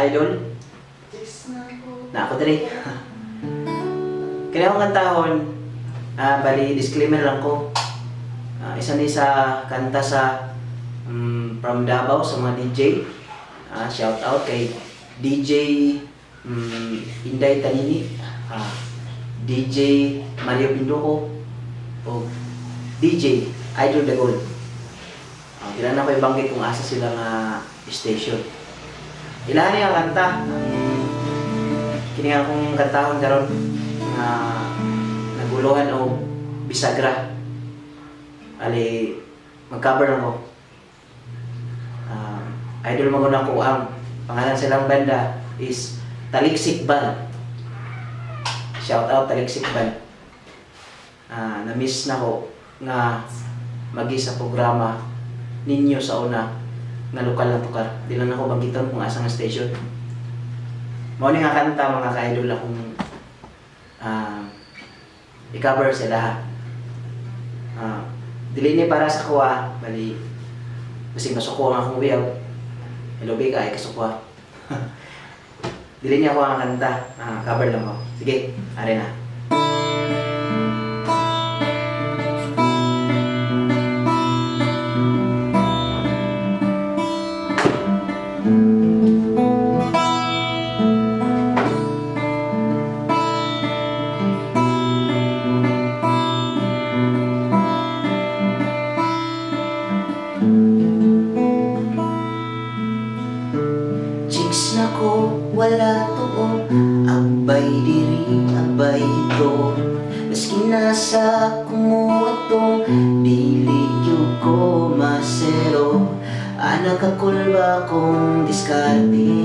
ka-idol. Na ako diri. Kaya akong kantahon, bali disclaimer lang ko. Isa ni sa kanta sa from Davao sa mga DJ. Shout out kay DJ Inday Tanini, DJ Mario Pinduco, o DJ Idol Dagol. Kailan na ko ibanggit kung asa sila nga station. Ilahan niya ang kanta. Kini nga akong kantahon karon nga naguluhan o bisagra. Ali mag-cover lang ko. Idol maguna ko ang pangalan silang banda is Taliksik Band. Shout out Taliksik Band. Na-miss na ko nga magi sa programa ninyo sa una nga lokal na tukar. Di lang ako banggiton kung asa nga station. Mao ni nga kanta mga ka-idol akong i-cover sila. Dili ni para sa kuha, bali basig masuko ang akong uyaw. Hello big ay kasukwa. Dili niya ako ang kanta, cover lang ko. Sige, are na. Chicks na ko, wala to, abay diri, abay ito. Maski nasa kumuto, dili yung ko masero. Anak kakulba kong diskarte,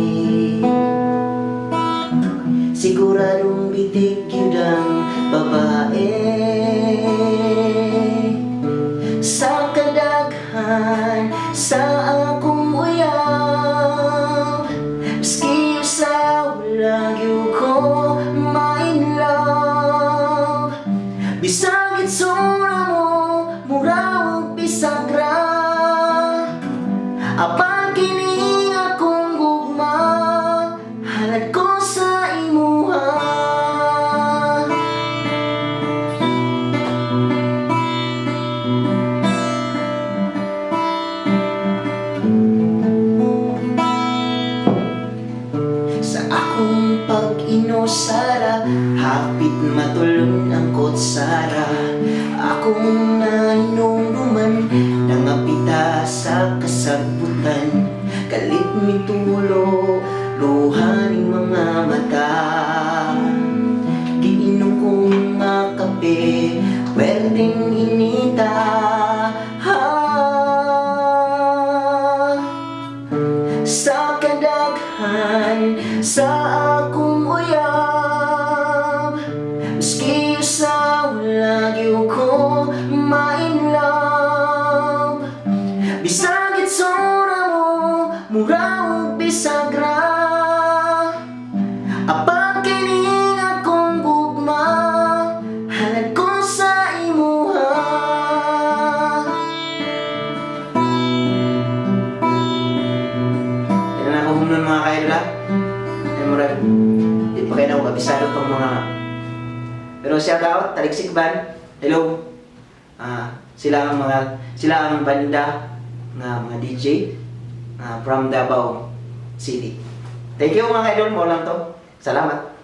siguradong bitik yun ang babae. Sa kadaghan, sa akong uyab, maski usaw lagi ko ma-in love. Bisag itsura mo, murag bisagra. Apan kini akong gugma, halad ko sa imuha. Sa akong pag-inosara, hapit matulon ang kutsara. Akong nahinumduman, nangapita sa kasagputan. Kalit mitulo, luha ni mga mata. Giinom kong makape, pwedeng inita. Sa kadaghan, sa akong uyab, maski usaw lagi ko ma-in love. Bisag itsura mo, murag bisagra. Apan kining akong gugma, halad ko sa imuha. Yan na ako humnon mga ka-idol ha. Murag, di pa kayo na ako kabisado itong mga. Pero shout out, Taliksik Band. Hello. Sila ang banda na mga DJ from Davao City. Thank you mga ka-idol mo lang to. Salamat.